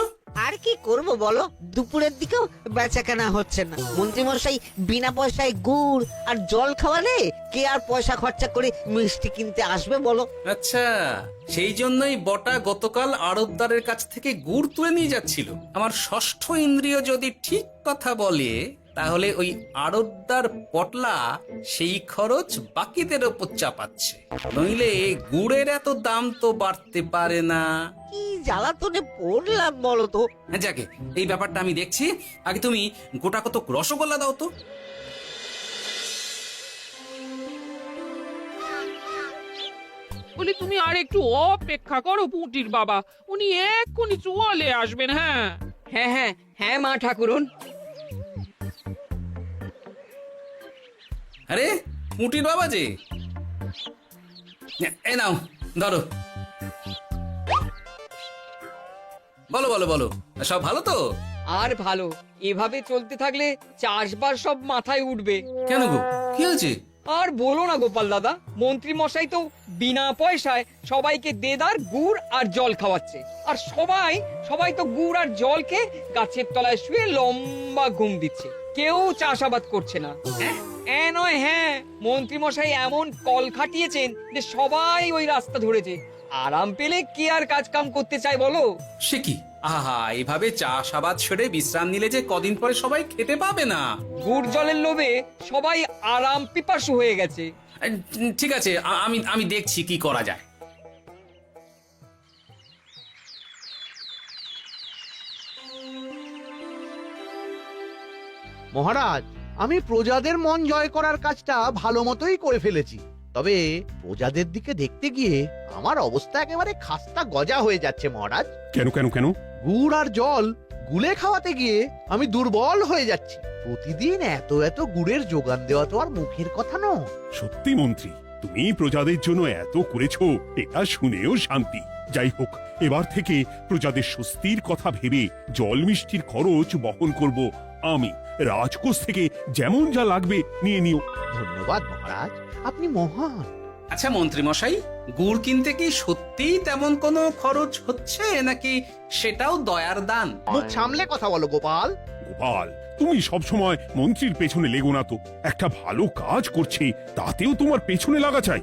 আর কি করব বলো, দুপুরের দিকেও বেচা কেনা হচ্ছে না। মন্ত্রীমশাই বিনা পয়সায় গুড় আর জল খাওয়ালে কে আর পয়সা খরচা করে মিষ্টি কিনতে আসবে বলো? আচ্ছা, সেই জন্যই বটা গতকাল আড়তদারের কাছ থেকে গুড় তুলে নিয়ে যাচ্ছিল। আমার ষষ্ঠ ইন্দ্রিয় যদি ঠিক কথা বলে, তাহলে ওই আড়তদার পটলা সেই খরচ বাকিদের ওপর চাপাচ্ছে। নইলে গুড়ের এত দাম তো বাড়তে পারে না। কি জ্বালাতনে পড়লাম বলো তো। যাকে, এই ব্যাপারটা আমি দেখছি। আগে তুমি গোটা কত রসগোল্লা দাও তো। বলি তুমি আর একটু অপেক্ষা করো পুটির বাবা, উনি এক্ষুনি চলে আসবেন। হ্যাঁ হ্যাঁ হ্যাঁ হ্যাঁ মা ঠাকুরন। আরে পুটির বাবা যে, এ নাও ধরো। বলো বলো বলো, সব ভালো তো? আর ভালো, এভাবে চলতে থাকলে চাষবাস সব মাথায় উঠবে। কেন গো, কি হয়েছে? আর বলো না গোপাল দাদা, মন্ত্রী মশাই তো বিনা পয়সায় সবাইকে দেদার গুড় আর জল খাওয়াচ্ছে। আর সবাই তো গুড় আর জলকে গাছের তলায় শুয়ে লম্বা ঘুম দিচ্ছে। কেউ চাষাবাদ করছে না। নয়, হ্যাঁ, মন্ত্রী মশাই এমন কল খাটিয়েছেন যে সবাই ওই রাস্তা ধরেছে। আরাম পেলে কে আর কাজ কাম করতে চায় বলো? সে কি, আহা, এভাবে চাষাবাদ ছেড়ে বিশ্রাম নিলে যে কদিন পরে সবাই খেতে পাবে না। গুড় জলের লোভে সবাই আরাম পিপাসু হয়ে গেছে। ঠিক আছে, আমি দেখছি কি করা যায়। মহারাজ, আমি প্রজাদের মন জয় করার কাজটা ভালো মতোই করে ফেলেছি। তবে প্রজাদের দিকে দেখতে গিয়ে আমার অবস্থা একেবারে খাস্তা গজা হয়ে যাচ্ছে মহারাজ। কেন কেন কেন? গুড় আর জল গুলে খাওয়াতে গিয়ে আমি দুর্বল হয়ে যাচ্ছি। প্রতিদিন এত এত গুড়ের যোগান দেওয়া তো আর মুখের কথা নয়। সত্যি মন্ত্রী, তুমি প্রজাদের জন্য এত করেছো, এটা শুনেও শান্তি। যাই হোক, এবার থেকে প্রজাদের স্বস্তির কথা ভেবে জল মিষ্টির খরচ বহন করব আমি। রাজকোষ থেকে যেমন যা লাগবে নিয়ে নিও। ধন্যবাদ মহারাজ, আপনি মহান। আচ্ছা মন্ত্রী মশাই, গুড় কিনতে কি সত্যিই তেমন কোনো খরচ হচ্ছে, নাকি সেটাও দয়ার দান? মুখ সামলে কথা বলো গোপাল। গোপাল, তুমি সবসময় মন্ত্রীর পেছনে লেগো না তো। একটা ভালো কাজ করছে, তাতেও তোমার পেছনে লাগা চাই।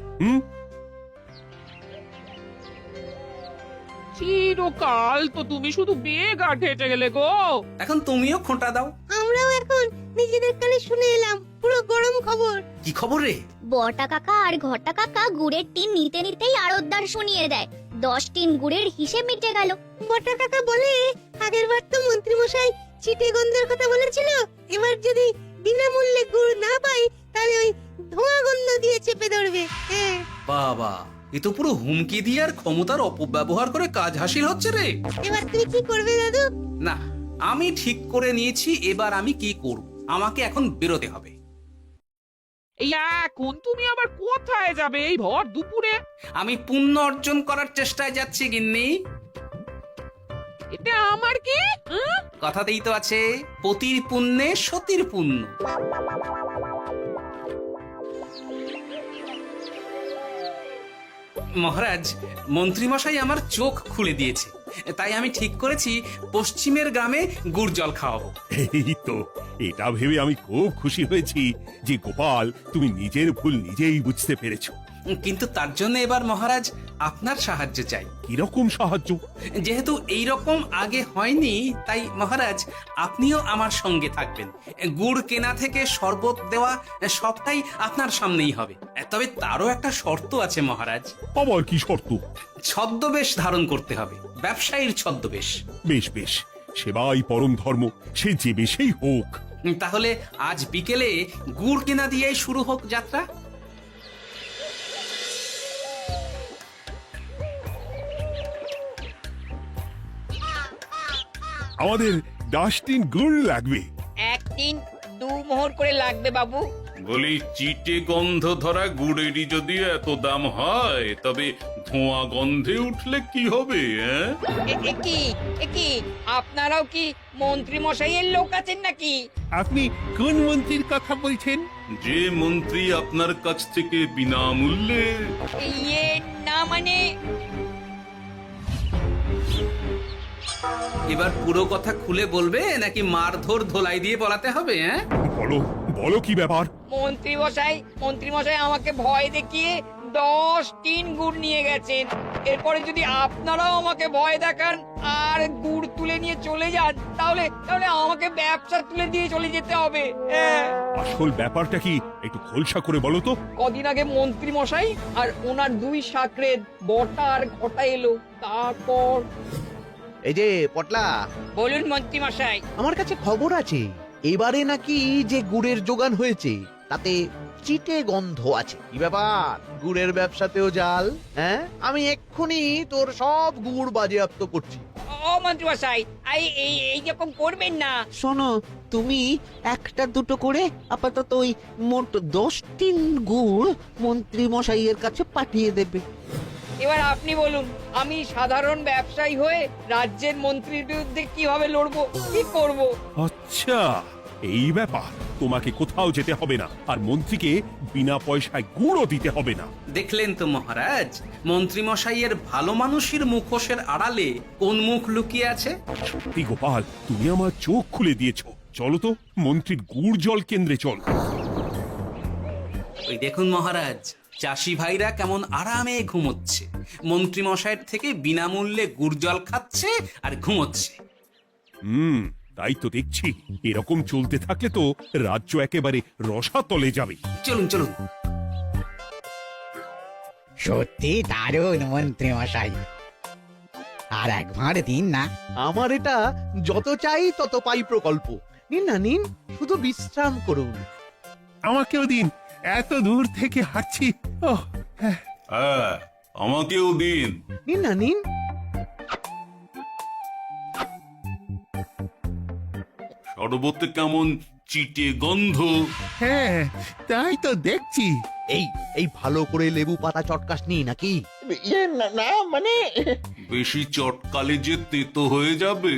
চিরকাল তো তুমি শুধু বেগ আর হেঁটে গেলে গো। এখন তুমিও খোঁটা দাও। আমরাও এখন নিজেদের কানে শুনে এলাম পুরো গরম খবর। কি খবর রে? বটা কাকা আর ঘটা কাকা গুড়ের টিন নিতে নিতেই আড়তদার শুনিয়ে দেয় 10 টিন গুড়ের হিসেব মিটে গেল। বটা কাকা বলে, আগের বার তো মন্ত্রী মশাই চিটে গন্ধের কথা বলেছিল, এবার যদি বিনামূল্যে গুড় না পাই তাহলে ওই ধোঁয়া গন্ধ দিয়ে চেপে ধরবে। হ্যাঁ বাবা, এ তো পুরো হুমকি দিয়ে আর ক্ষমতার অপব্যবহার করে কাজ হাসিল হচ্ছে রে। এবার তুমি কি করবে দাদু? না, আমি ঠিক করে নিয়েছি এবার আমি কি করব। আমাকে এখন বেরোতে হবে। এই এখন তুমি আবার কোথায় যাবে এই ভর দুপুরে? আমি পুণ্য অর্জন করার চেষ্টায় যাচ্ছি গিন্নি। এটা আমার কি? কথাতেই তো আছে, পতির পুণ্যে সতীর পুণ্য। মহারাজ, মন্ত্রীমশাই আমার চোখ খুলে দিয়েছে, তাই আমি ঠিক করেছি পশ্চিমের গ্রামে গুড় জল খাওয়াবো। এই তো, এটা ভেবে আমি খুব খুশি হয়েছি যে গোপাল, তুমি নিজের ভুল নিজেই বুঝতে পেরেছো। কিন্তু তার জন্য এবার মহারাজ আপনার সাহায্য চাই। কিরকম সাহায্য? যেহেতু এই রকম আগে হয়নি, তাই মহারাজ আপনিও আমার সঙ্গে থাকবেন। গুড় কেনা থেকে শরবত দেওয়া সবটাই আপনার সামনেই হবে। তবে তারও একটা শর্ত আছে মহারাজ। আবার কি শর্ত? ছদ্মবেশ ধারণ করতে হবে, ব্যবসায়ীর ছদ্মবেশ। বেশ বেশ, সেবাই পরম ধর্ম, সে যে বেশেই হোক। তাহলে আজ বিকেলে গুড় কেনা দিয়েই শুরু হোক যাত্রা। আমাদের 10 টিন গুড় লাগবে। 1 টিন 2 মোহর করে লাগবে বাবু। বলি, চিটে গন্ধ ধরা গুড়েরই যদি এত দাম হয়, তবে ধোঁয়া গন্ধে উঠলে কি হবে? কি আপনারাও কি মন্ত্রী মশাইয়ের লোক আছেন নাকি? আপনি কোন মন্ত্রীর কথা বলছেন? যে মন্ত্রী আপনার কাছ থেকে বিনামূল্যে। ইয়ে না, মানে এবার পুরো কথা খুলে বলবে নাকি মারধর ধোলাই দিয়ে বলাতে হবে? হ্যাঁ, বলো বলো কি ব্যাপার? মন্ত্রী মশাই আমাকে ভয় দেখিয়ে 10 টিন গুড় নিয়ে গেছেন। এরপরে যদি আপনারাও আমাকে ভয় দেখান আর গুড় তুলে নিয়ে চলে যান, তাহলে আমাকে ব্যবসা তুলে দিয়ে চলে যেতে হবে। আসল ব্যাপারটা কি একটু খোলসা করে বলো তো। কদিন আগে মন্ত্রী মশাই আর ওনার 2 সাকরেদ বটা আর ঘটা এলো। তারপর এই যে পটলা, বলুন মন্ত্রী মশাই। আমার কাছে খবর আছে এবারে নাকি যে গুড়ের যোগান হয়েছে তাতে চিটে গন্ধ আছে। কি ব্যাপার, গুড়ের ব্যবসাতেও জাল? হ্যাঁ, আমি এক্ষুনি তোর সব গুড় বাজেয়াপ্ত করছি। ও মন্ত্রী মশাই, এই রকম করবেন না। শোনো, তুমি একটা দুটো করে আপাতত ওই মোট 10 টিন গুড় মন্ত্রী মশাইয়ের কাছে পাঠিয়ে দেবে। এবার আপনি বলুন, আমি সাধারণ ব্যবসায়ী হয়ে রাজ্যের মন্ত্রীর বিরুদ্ধে কিভাবে লড়বো, কি করব? আচ্ছা, এই ব্যাপার। তোমাকে কোথাও যেতে হবে না, আর মন্ত্রীকে বিনা পয়সায় গুড়ও দিতে হবে না। দেখলেন তো মহারাজ, মন্ত্রী মশাইয়ের ভালো মানুষের মুখোশের আড়ালে কোন মুখ লুকিয়ে আছে। সত্যি গোপাল, তুমি আমার চোখ খুলে দিয়েছো। চলো তো মন্ত্রীর গুড় জল কেন্দ্রে চল। ওই দেখুন মহারাজ, চাষি ভাইরা কেমন আরামে ঘুমোচ্ছে, মন্ত্রী মশাইয়ের থেকে বিনামূল্যে গুড় জল খাচ্ছে আর ঘুমোচ্ছে। তাই তো দেখছি। এরকম চলতে থাকলে তো রাজ্য একেবারে রসাতলে যাবে। চলুন চলুন। সত্যি দারুণ মন্ত্রী মশাই, আর একবার দিন না। আমার এটা যত চাই তত পাই প্রকল্প। নিন না, নিন, শুধু বিশ্রাম করুন। আমাকেও দিন, এত দূর থেকে হাঁটছি। হ্যাঁ, আমাকেও দিন। নিন না, নিন। শরবতে কেমন চিটে গন্ধ। হ্যাঁ, তাই তো দেখছি। এই ভালো করে লেবু পাতা চটকাসনি নাকি? না মানে বেশি চটকালে যে তেতো হয়ে যাবে।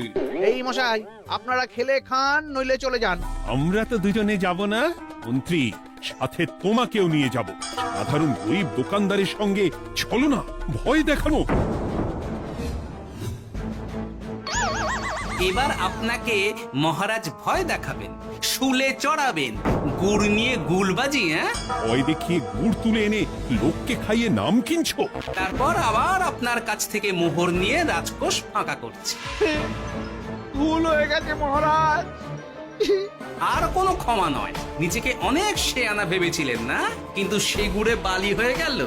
এই মশাই, আপনারা খেলে খান, নইলে চলে যান। আমরা তো দুজনে যাব না মন্ত্রী, সাথে তোমাকেও নিয়ে যাব। সাধারণ গরিব দোকানদারের সঙ্গে চলো না, ভয় দেখানো। এবার আপনাকে মহারাজ ভয় দেখাবেন, শুলে চড়াবেন, গুড় নিয়ে গুলবাজি। হ্যাঁ, ভয় দেখিয়ে গুড় তুলে এনে লোককে খাইয়ে নাম কিনছো। তারপর আবার আপনার কাছ থেকে মোহর নিয়ে রাজকোষ ফাঁকা করছে। ভুল হয়ে গেছে মহারাজ। আর কোনো ক্ষমা নয়। নিজেকে অনেক শেয়ানা ভেবেছিলেন না, কিন্তু সে গুড়ে বালি হয়ে গেল।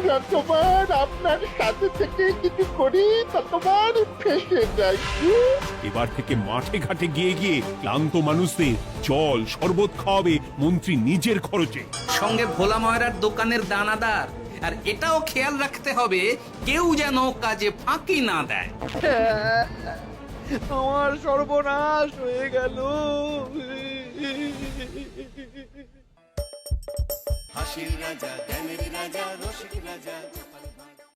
যতবার আপনার সাথে থেকে কিছু করি ততবার ফেসে যাই। এবার থেকে মাঠে ঘাটে গিয়ে গিয়ে ক্লান্ত মানুষদের জল শরবত খাওয়াবে মন্ত্রী নিজের খরচে। সঙ্গে ভোলা ময়রার দোকানের দানাদার। আর এটাও খেয়াল রাখতে হবে কেউ যেন কাজে ফাঁকি না দেয়। আমার সর্বনাশ হয়ে গেল। হাসির রাজা জ্ঞানের রাজা রসিক রাজা